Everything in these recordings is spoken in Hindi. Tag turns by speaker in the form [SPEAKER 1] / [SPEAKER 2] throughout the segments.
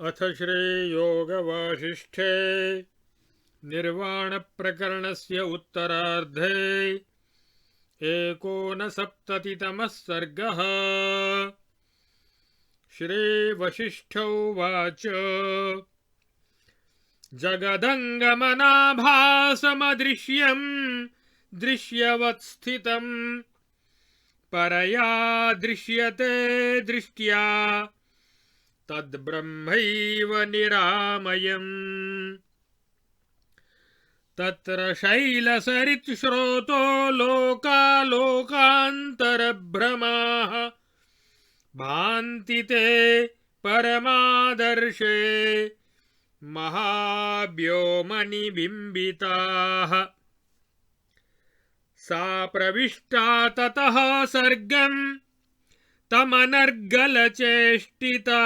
[SPEAKER 1] अथ श्रीयोगवासिष्ठे निर्वाणप्रकरणस्य उत्तरार्धे एकोनसप्ततितमः सर्गः। श्रीवसिष्ठ उवाच जगदङ्गमनाभासमदृश्यं दृश्यवत्स्थितं परया दृश्यते दृष्ट्या तद्ब्रह्मैव निरामयम्। तत्र शैलसरित्स्रोतो लोकालोकान्तरभ्रमाः भान्ति ते परमादर्शे महाव्योमनिबिम्बिताः। सा प्रविष्टा ततः सर्गम् तमनर्गलचेष्टिता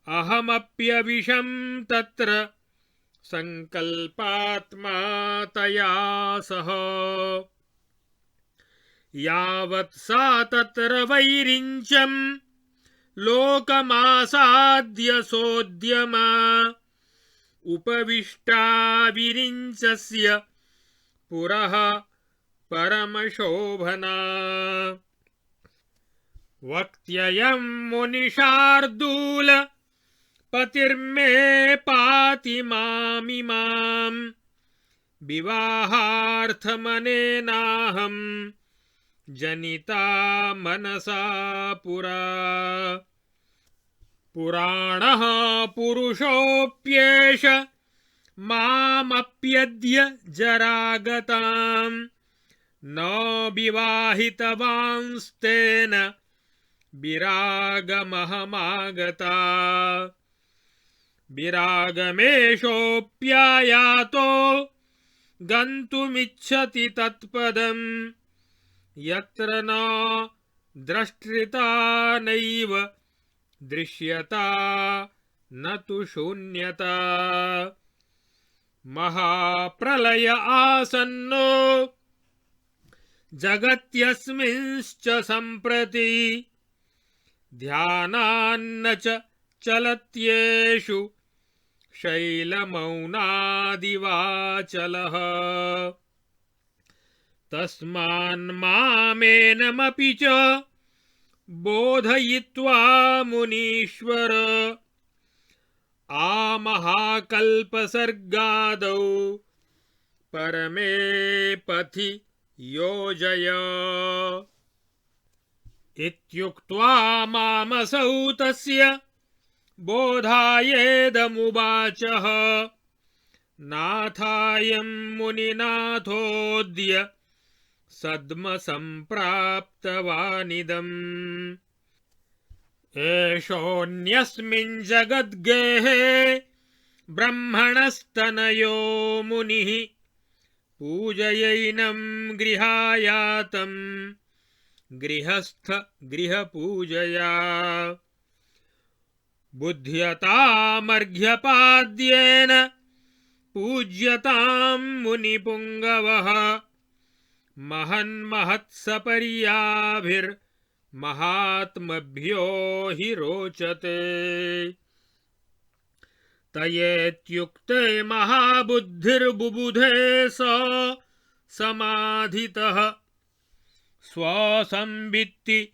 [SPEAKER 1] अहमप्यविशं तत्र संकल्पात्मा तया सह। यावत् सा तत्र वैरिञ्चं लोकमासाद्य सोद्यमा उपविष्टा विरिञ्चस्य पुरः परमशोभना। वक्त्ययं मुनिशार्दूल पतिर्मे पाति मामिमां विवाहार्थमनेनाहं जनिता मनसा पुरा। पुराणः पुरुषोऽप्येष मामप्यद्य जरागतां न विवाहितवांस्तेन विरागमहमागता। विरागमेषोऽप्यायातो गन्तुमिच्छति तत्पदं यत्र न द्रष्टृता नैव दृश्यता न तु शून्यता। महाप्रलय आसन्नो जगत्यस्मिंश्च सम्प्रति ध्यानान्न च चलत्येषु शैलमौनादिवाचलः। तस्मान्मामेनमपि च बोधयित्वा मुनीश्वर आमहाकल्पसर्गादौ परमे पथि योजय। इत्युक्त्वा मामसौ तस्य बोधायेदमुवाचः। नाथायं मुनिनाथोऽद्य सद्मसम्प्राप्तवानिदम्। एषोऽन्यस्मिन् जगद्गेहे ब्रह्मणस्तनयो मुनिः पूजयैनं गृहायातं गृहस्थ गृहपूजया। बुध्यतामर्घ्यपाद्येन पूज्यतां मुनिपुङ्गवः महन्महत्सपर्याभिर्महात्मभ्यो हि रोचते। तयेत्युक्ते महाबुद्धिर्बुबुधे स समाधितः स्वसंवित्ति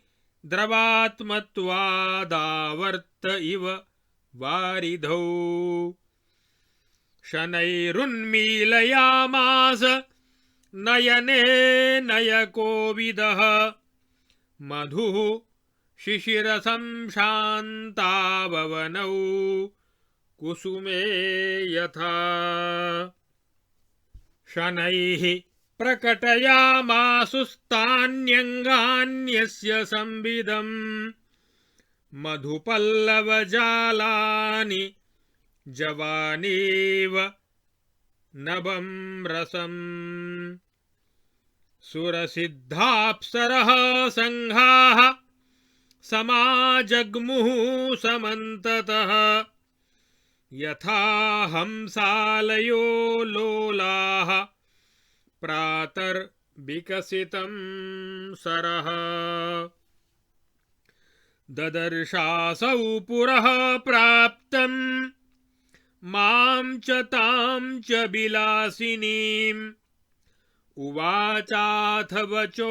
[SPEAKER 1] द्रवात्मत्वादावर्त इव वारिधौ। शनैरुन्मीलयामास नयने नयकोविदः मधुः शिशिरसं शान्ताववनौ कुसुमे यथा। शनैः प्रकटयामासुस्तान्यङ्गान्यस्य संविदं मधुपल्लवजालानि जवानीव नभं रसम्। सुरसिद्धाप्सरः संघाः समाजग्मुः समन्ततः यथा हंसालयो लोलाः प्रातर्विकसितं सरः। ददर्शासौ पुरः प्राप्तं मां च तां च विलासिनीम् उवाचाथ वचो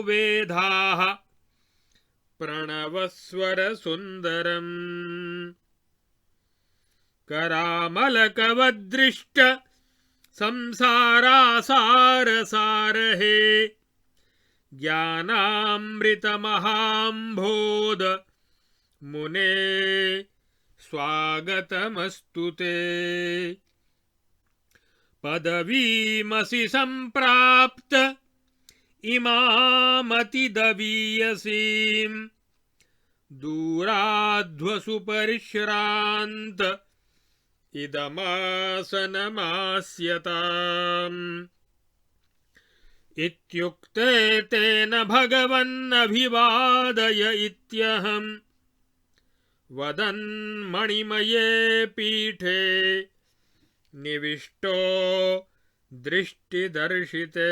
[SPEAKER 1] वेधाः प्रणवस्वरसुन्दरम् करामलकवदृष्ट संसारासारसारहे ज्ञानामृतमहाम्भोध मुने स्वागतमस्तु ते पदवीमसि सम्प्राप्त इमामतिदवीयसीं दूराध्वसुपरिश्रान्त इदमासनमास्यताम् इत्युक्ते तेन भगवन्नभिवादय इत्यहम् वदन् मणिमये पीठे निविष्टो दृष्टिदर्शिते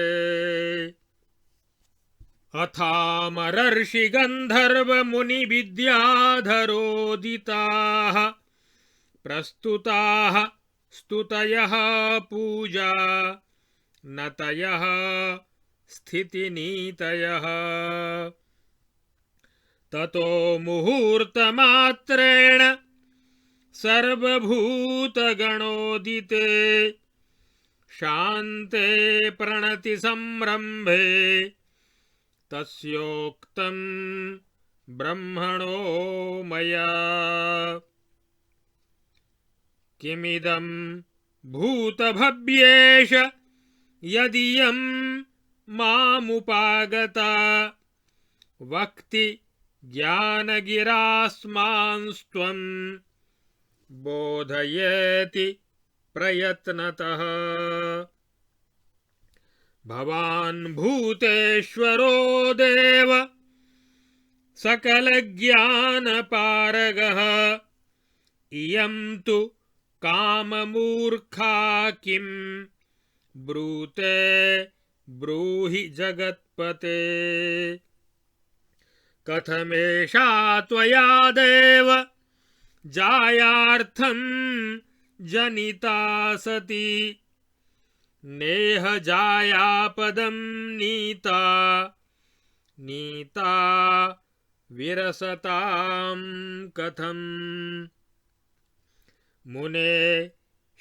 [SPEAKER 1] अथामरर्षि गन्धर्वमुनिविद्याधरोदिताः प्रस्तुताः स्तुतयः पूजा नतयः स्थितिनीतयः ततो मुहूर्तमात्रेण सर्वभूतगणोदिते शान्ते प्रणतिसंरम्भे तस्योक्तं ब्रह्मणो मया किमिदं भूतभव्येष यदियं मामुपागता वक्ति ज्ञानगिरास्मांस्त्वं बोधयेति प्रयत्नतः भवान् भूतेश्वरो देव सकलज्ञानपारगः इयं तु काममूर्खा किं ब्रूते ब्रूहि जगत्पते कथमेषा त्वया देव जायार्थं जनिता सती नेह जायापदं नीता नीता विरसतां कथम् मुने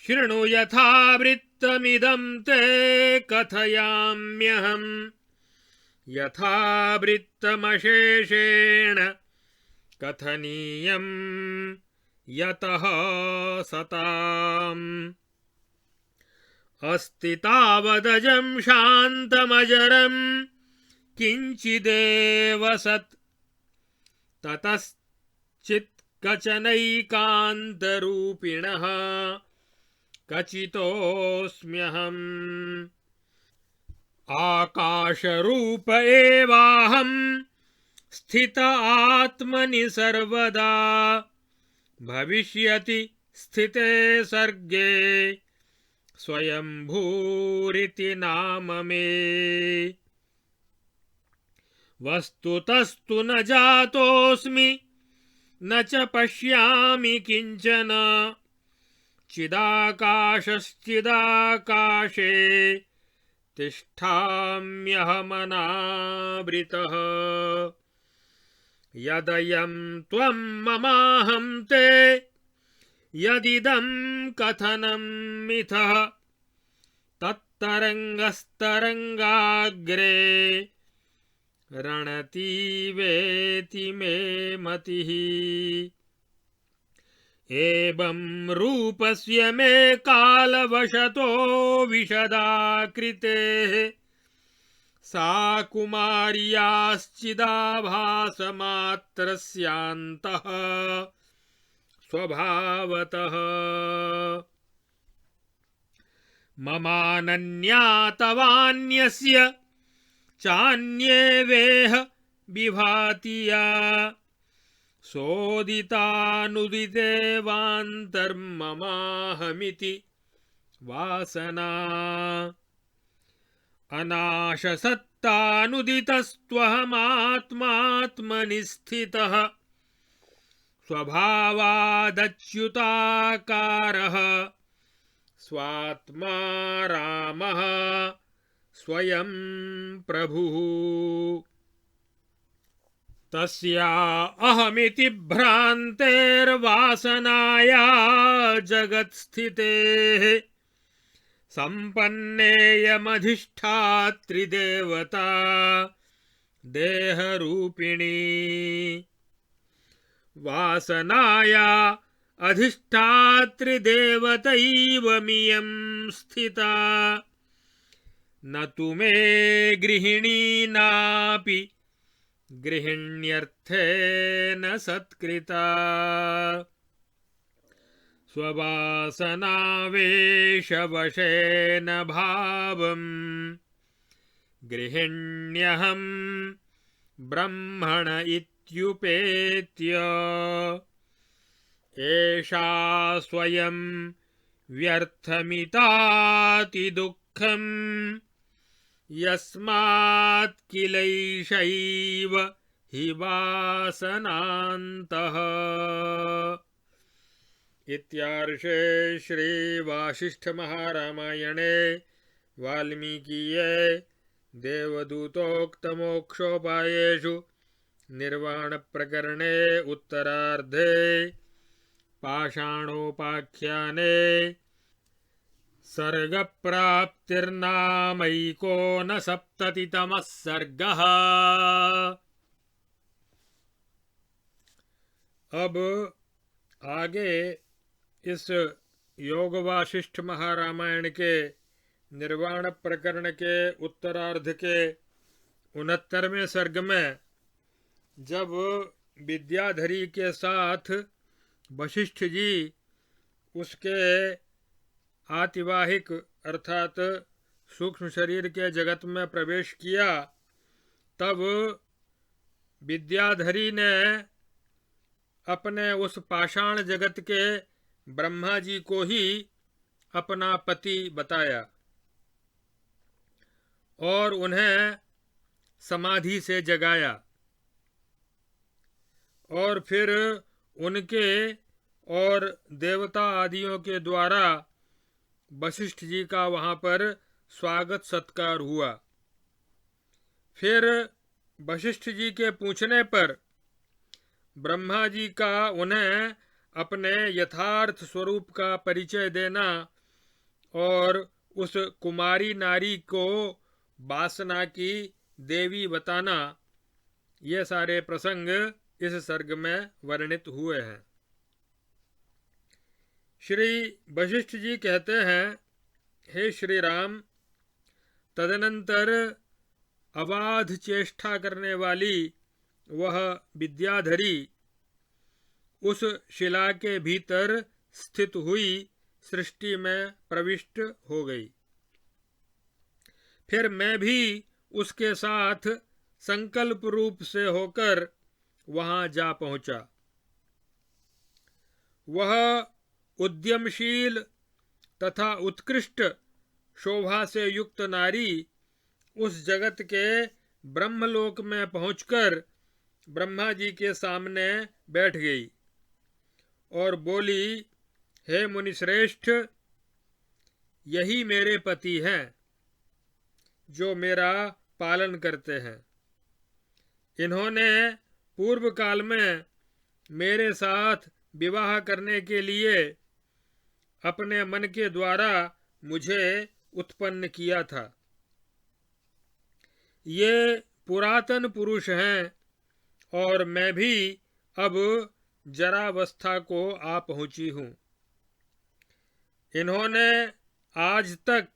[SPEAKER 1] शृणु यथावृत्तमिदं ते कथयाम्यहम् यथावृत्तमशेषेण कथनीयं यतः सताम् अस्ति तावदजं शान्तमजरं किञ्चिदेव सत् ततश्चित् कचनैकान्तरूपिणः कचितोऽस्म्यहम् आकाशरूप एवाहं स्थित आत्मनि सर्वदा भविष्यति स्थिते सर्गे स्वयंभूरिति नाम मे वस्तुतस्तु न जातोऽस्मि न च पश्यामि किंचन चिदाकाशश्चिदाकाशे तिष्ठाम्यहमनावृतः यदयं त्वं ममाहं ते यदिदं कथनं मिथः तत्तरङ्गस्तरङ्गाग्रे रणतीवेति मे मतिः एवं रूपस्य मे कालवशतो विशदाकृतेः सा कुमार्याश्चिदाभासमात्रस्यान्तः स्वभावतः ममानन्या तवान्यस्य चान्ये वेह विभाति या सोदितानुदितेवान्तर्ममाहमिति वासना अनाशसत्तानुदितस्त्वहमात्मात्मनि स्थितः स्वभावादच्युताकारः स्वात्मा रामः स्वयं प्रभुः। तस्या अहमिति भ्रान्तेर्वासनाया जगत्स्थितेः सम्पन्नेयमधिष्ठात्रिदेवता देहरूपिणी। वासनाया अधिष्ठात्रिदेवतैव मियं स्थिता न तु मे गृहिणीनापि गृहिण्यर्थेन सत्कृता। स्ववासनावेशवशेन भावं गृहिण्यहं ब्रह्मण इत्युपेत्य। एषा स्वयं व्यर्थमिताति दुःखं यस्मात् किलैषैव हि वासनान्तः। इत्यार्षे श्री वासिष्ठ महारामायणे वाल्मीकीये देवदूतोक्तमोक्षोपायेषु निर्वाण प्रकरणे उत्तरार्धे पाषाणोपाख्याने सर्गप्राप्तिर्नामैकोनसप्ततितमः सर्गः। अब आगे इस योग वासिष्ठ महारामायण के निर्वाण प्रकरण के उत्तरार्ध के 69वें सर्ग में जब विद्याधरी के साथ वशिष्ठ जी उसके आतिवाहिक अर्थात सूक्ष्म शरीर के जगत में प्रवेश किया, तब विद्याधरी ने अपने उस पाषाण जगत के ब्रह्मा जी को ही अपना पति बताया और उन्हें समाधि से जगाया और फिर उनके और देवता आदियों के द्वारा वशिष्ठ जी का वहाँ पर स्वागत सत्कार हुआ। फिर वशिष्ठ जी के पूछने पर ब्रह्मा जी का उन्हें अपने यथार्थ स्वरूप का परिचय देना और उस कुमारी नारी को वासना की देवी बताना, ये सारे प्रसंग इस सर्ग में वर्णित हुए हैं। श्री वशिष्ठ जी कहते हैं, हे श्री राम, तदनंतर अबाध चेष्टा करने वाली वह विद्याधरी उस शिला के भीतर स्थित हुई सृष्टि में प्रविष्ट हो गई। फिर मैं भी उसके साथ संकल्प रूप से होकर वहां जा पहुंचा। वह उद्यमशील तथा उत्कृष्ट शोभा से युक्त नारी उस जगत के ब्रह्मलोक में पहुंचकर ब्रह्मा जी के सामने बैठ गई और बोली, हे मुनिश्रेष्ठ, यही मेरे पति हैं जो मेरा पालन करते हैं। इन्होंने पूर्व काल में मेरे साथ विवाह करने के लिए अपने मन के द्वारा मुझे उत्पन्न किया था। ये पुरातन पुरुष हैं और मैं भी अब जरावस्था को आ पहुंची हूँ। इन्होंने आज तक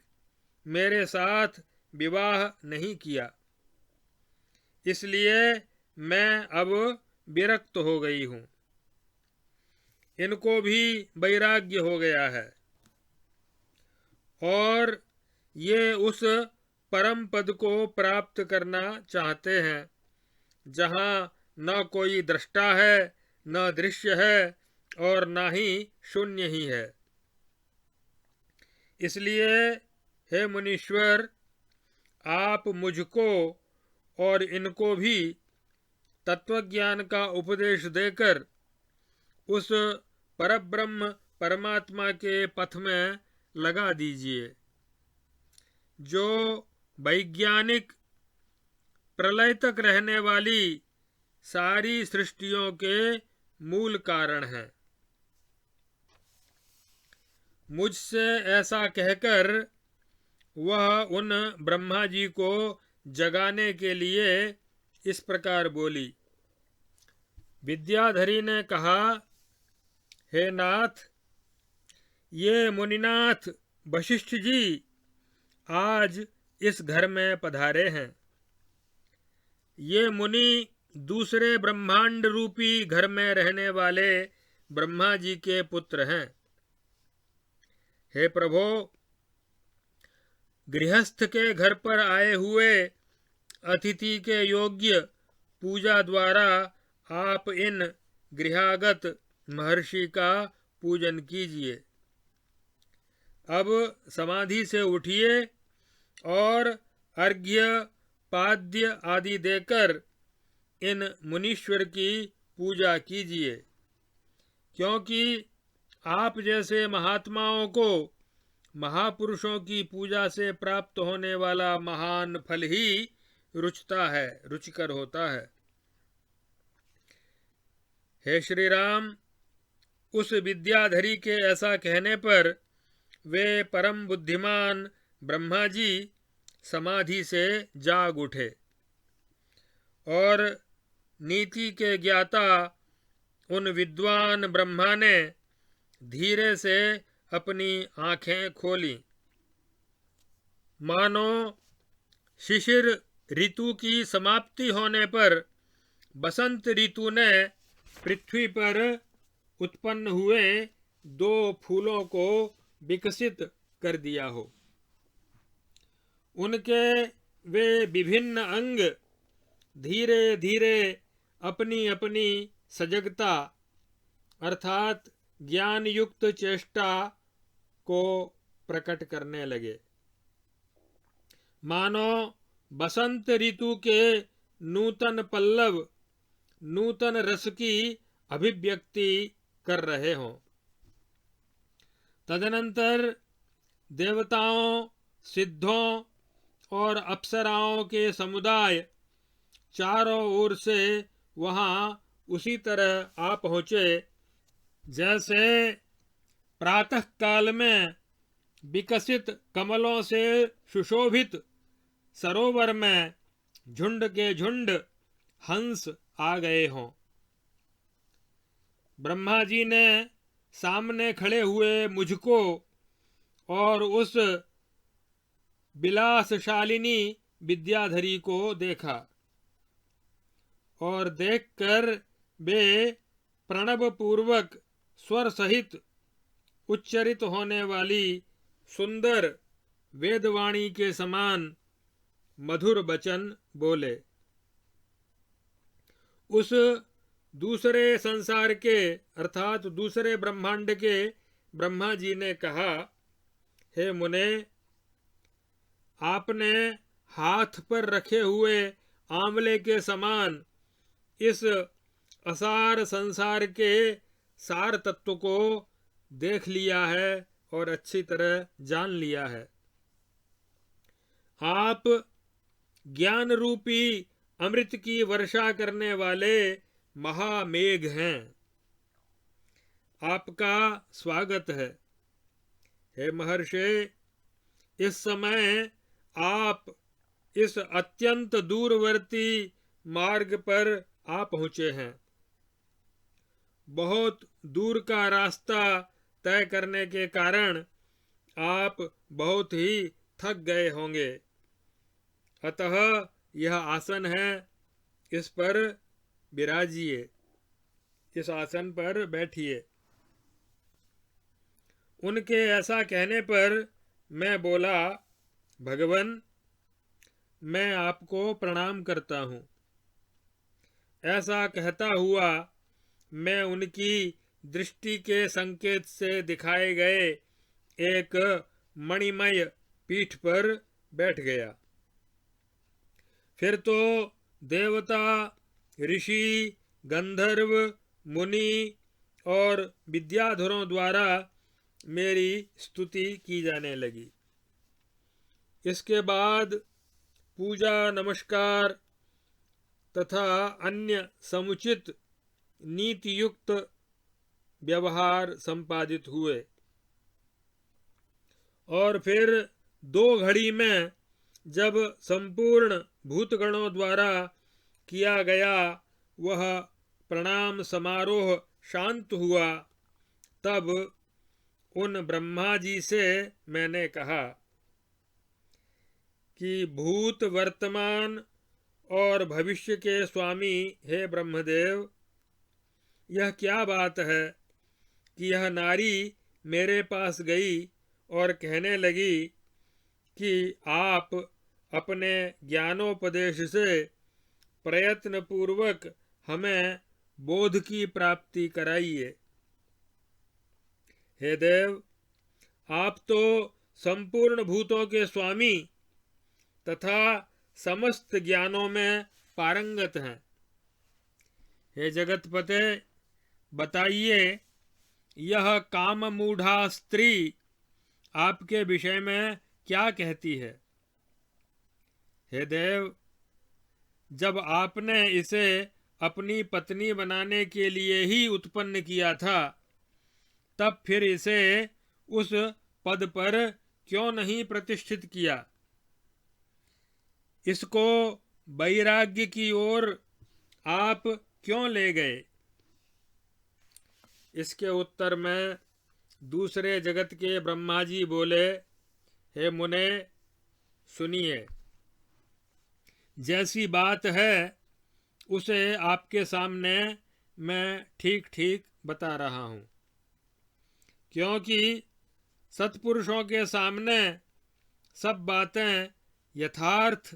[SPEAKER 1] मेरे साथ विवाह नहीं किया, इसलिए मैं अब विरक्त हो गई हूँ। इनको भी वैराग्य हो गया है और ये उस परम पद को प्राप्त करना चाहते हैं जहाँ न कोई दृष्टा है, न दृश्य है और न ही शून्य ही है। इसलिए हे मुनीश्वर, आप मुझको और इनको भी तत्वज्ञान का उपदेश देकर उस परब्रह्म परमात्मा के पथ में लगा दीजिए, जो वैज्ञानिक प्रलय तक रहने वाली सारी सृष्टियों के मूल कारण है। मुझसे ऐसा कहकर वह उन ब्रह्मा जी को जगाने के लिए इस प्रकार बोली। विद्याधरी ने कहा, हे नाथ, ये मुनिनाथ वशिष्ठ जी आज इस घर में पधारे हैं। ये मुनि दूसरे ब्रह्मांड रूपी घर में रहने वाले ब्रह्मा जी के पुत्र हैं। हे प्रभो, गृहस्थ के घर पर आए हुए अतिथि के योग्य पूजा द्वारा आप इन गृहागत महर्षि का पूजन कीजिए। अब समाधि से उठिए और अर्घ्य पाद्य आदि देकर इन मुनीश्वर की पूजा कीजिए, क्योंकि आप जैसे महात्माओं को महापुरुषों की पूजा से प्राप्त होने वाला महान फल ही रुचता है, रुचिकर होता है। हे श्री राम, उस विद्याधरी के ऐसा कहने पर वे परम बुद्धिमान ब्रह्मा जी समाधि से जाग उठे और नीति के ज्ञाता उन विद्वान ब्रह्मा ने धीरे से अपनी आंखें खोली। मानो शिशिर ऋतु की समाप्ति होने पर बसंत ऋतु ने पृथ्वी पर उत्पन्न हुए दो फूलों को विकसित कर दिया हो। उनके वे विभिन्न अंग धीरे धीरे अपनी अपनी सजगता अर्थात ज्ञान युक्त चेष्टा को प्रकट करने लगे। मानो बसंत ऋतु के नूतन पल्लव नूतन रस की अभिव्यक्ति कर रहे हों। तदनंतर देवताओं, सिद्धों और अप्सराओं के समुदाय चारों ओर से वहां उसी तरह आ पहुंचे जैसे प्रातः काल में विकसित कमलों से सुशोभित सरोवर में झुंड के झुंड हंस आ गए हों। ब्रह्मा जी ने सामने खड़े हुए मुझको और उस विलासशालिनी विद्याधरी को देखा और देखकर वे प्रणव पूर्वक स्वर सहित उच्चरित होने वाली सुंदर वेदवाणी के समान मधुर वचन बोले। उस दूसरे संसार के अर्थात दूसरे ब्रह्मांड के ब्रह्मा जी ने कहा, हे मुने, आपने हाथ पर रखे हुए आंवले के समान इस असार संसार के सार तत्व को देख लिया है और अच्छी तरह जान लिया है। आप ज्ञान रूपी अमृत की वर्षा करने वाले महामेघ हैं। आपका स्वागत है। हे महर्षि, इस समय आप इस अत्यंत दूरवर्ती मार्ग पर आ पहुंचे हैं। बहुत दूर का रास्ता तय करने के कारण आप बहुत ही थक गए होंगे, अतः यह आसन है, इस पर विराजिए, इस आसन पर बैठिए। उनके ऐसा कहने पर मैं बोला, भगवन, मैं आपको प्रणाम करता हूँ। ऐसा कहता हुआ मैं उनकी दृष्टि के संकेत से दिखाए गए एक मणिमय पीठ पर बैठ गया। फिर तो देवता, ऋषि, गंधर्व, मुनि और विद्याधरों द्वारा मेरी स्तुति की जाने लगी। इसके बाद पूजा नमस्कार तथा अन्य समुचित नीतियुक्त व्यवहार संपादित हुए और फिर 2 घड़ी में जब संपूर्ण भूतगणों द्वारा किया गया वह प्रणाम समारोह शांत हुआ, तब उन ब्रह्मा जी से मैंने कहा कि भूत वर्तमान और भविष्य के स्वामी हे ब्रह्मदेव, यह क्या बात है कि यह नारी मेरे पास गई और कहने लगी कि आप अपने ज्ञानोपदेश से प्रयत्न पूर्वक हमें बोध की प्राप्ति कराइए। हे देव, आप तो संपूर्ण भूतों के स्वामी तथा समस्त ज्ञानों में पारंगत हैं। हे जगतपते, बताइए यह काममूढ़ा स्त्री आपके विषय में क्या कहती है। हे देव, जब आपने इसे अपनी पत्नी बनाने के लिए ही उत्पन्न किया था, तब फिर इसे उस पद पर क्यों नहीं प्रतिष्ठित किया? इसको वैराग्य की ओर आप क्यों ले गए? इसके उत्तर में दूसरे जगत के ब्रह्मा जी बोले, हे मुने, सुनिए, जैसी बात है उसे आपके सामने मैं ठीक ठीक बता रहा हूँ, क्योंकि सत्पुरुषों के सामने सब बातें यथार्थ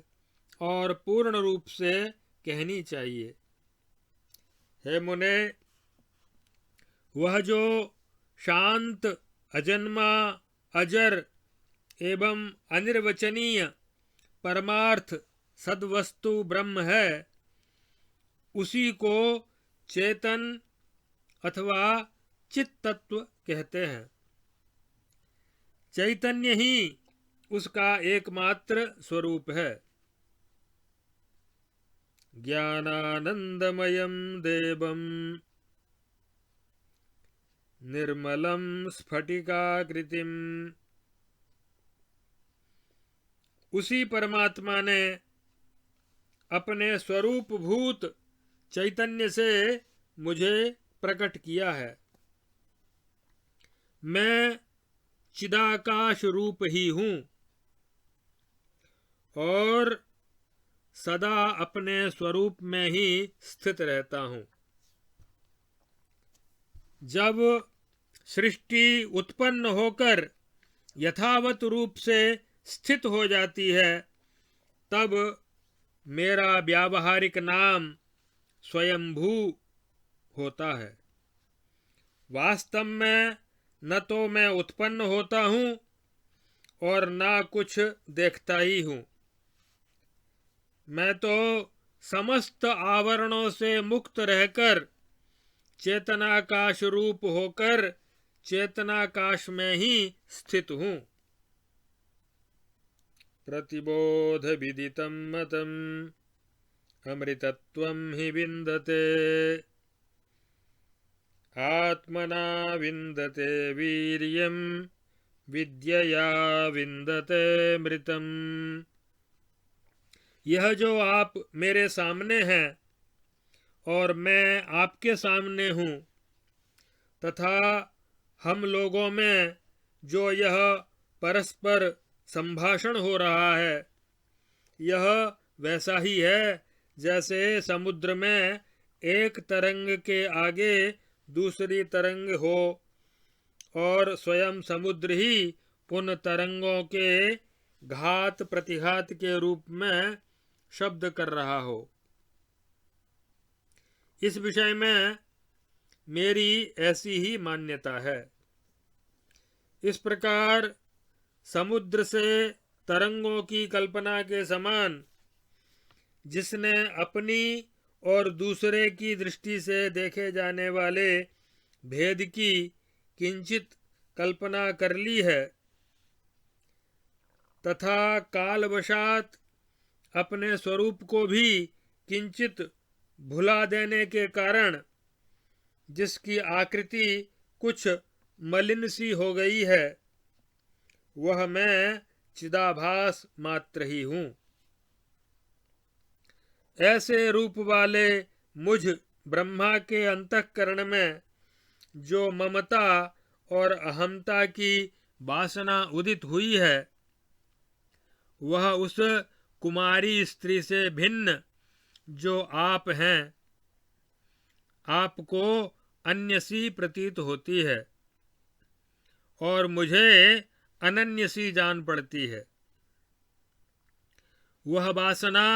[SPEAKER 1] और पूर्ण रूप से कहनी चाहिए। हे मुने, वह जो शांत, अजन्मा, अजर एवं अनिर्वचनीय परमार्थ सद्वस्तु ब्रह्म है, उसी को चेतन अथवा चित तत्व कहते हैं। चैतन्य ही उसका एकमात्र स्वरूप है। ज्ञानानंदमयम देवम निर्मलम स्फटिकाकृतिम, उसी परमात्मा ने अपने स्वरूप भूत चैतन्य से मुझे प्रकट किया है। मैं चिदाकाश रूप ही हूँ और सदा अपने स्वरूप में ही स्थित रहता हूँ। जब सृष्टि उत्पन्न होकर यथावत रूप से स्थित हो जाती है, तब मेरा व्यावहारिक नाम स्वयंभू होता है। वास्तव में न तो मैं उत्पन्न होता हूँ और न कुछ देखता ही हूँ। मैं तो समस्त आवरणों से मुक्त रहकर चेतनाकाश रूप होकर चेतनाकाश में ही स्थित हूँ। प्रतिबोध विदितं मतम अमृतत्वं हि विन्दते, आत्मना विन्दते वीर्यं विद्यया विन्दते मृतम्। यह जो आप मेरे सामने हैं और मैं आपके सामने हूँ, तथा हम लोगों में जो यह परस्पर संभाषण हो रहा है, यह वैसा ही है जैसे समुद्र में एक तरंग के आगे दूसरी तरंग हो और स्वयं समुद्र ही उन तरंगों के घात प्रतिघात के रूप में शब्द कर रहा हो। इस विषय में मेरी ऐसी ही मान्यता है। इस प्रकार समुद्र से तरंगों की कल्पना के समान जिसने अपनी और दूसरे की दृष्टि से देखे जाने वाले भेद की किंचित कल्पना कर ली है तथा कालवशात अपने स्वरूप को भी किंचित भुला देने के कारण जिसकी आकृति कुछ मलिन सी हो गई है, वह मैं चिदाभास मात्र ही हूँ। ऐसे रूप वाले मुझ ब्रह्मा के अंतःकरण में जो ममता और अहमता की वासना उदित हुई है, वह उस कुमारी स्त्री से भिन्न जो आप हैं, आपको अन्य सी प्रतीत होती है और मुझे अनन्य सी जान पड़ती है। वह वासना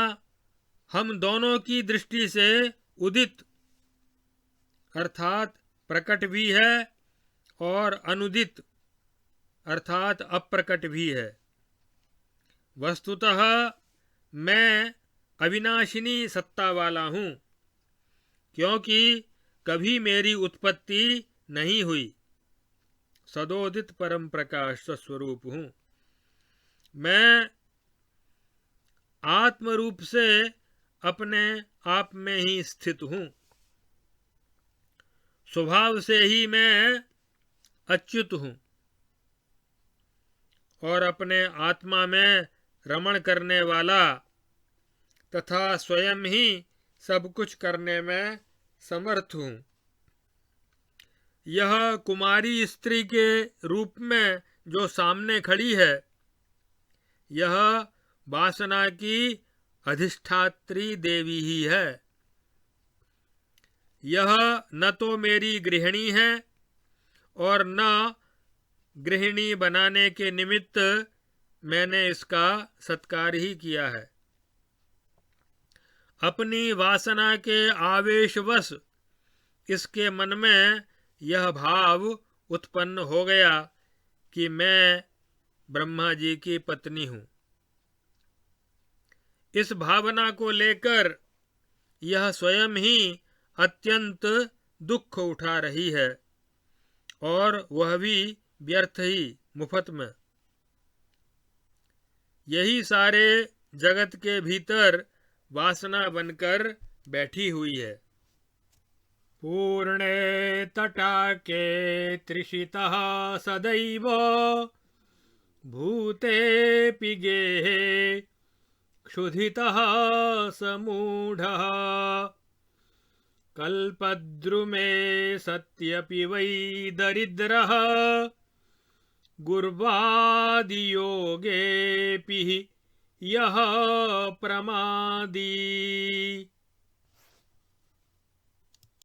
[SPEAKER 1] हम दोनों की दृष्टि से उदित अर्थात प्रकट भी है और अनुदित अर्थात अप्रकट भी है। वस्तुतः मैं अविनाशिनी सत्ता वाला हूँ, क्योंकि कभी मेरी उत्पत्ति नहीं हुई। सदोदित परम प्रकाश स्वरूप हूँ। मैं आत्म रूप से अपने आप में ही स्थित हूँ। स्वभाव से ही मैं अच्युत हूँ और अपने आत्मा में रमण करने वाला तथा स्वयं ही सब कुछ करने में समर्थ हूँ। यह कुमारी स्त्री के रूप में जो सामने खड़ी है, यह वासना की अधिष्ठात्री देवी ही है। यह न तो मेरी गृहिणी है और न गृहिणी बनाने के निमित्त मैंने इसका सत्कार ही किया है। अपनी वासना के आवेशवश इसके मन में यह भाव उत्पन्न हो गया कि मैं ब्रह्मा जी की पत्नी हूँ। इस भावना को लेकर यह स्वयं ही अत्यंत दुख उठा रही है और वह भी व्यर्थ ही, मुफ्त में। यही सारे जगत के भीतर वासना बनकर बैठी हुई है। पूर्णे तटाके त्रिषितः सदैव भूतेऽपि गेहे क्षुधितः समूढः कल्पद्रुमे सत्यपि वै दरिद्रः गुर्वादियोगेऽपि यः प्रमादी।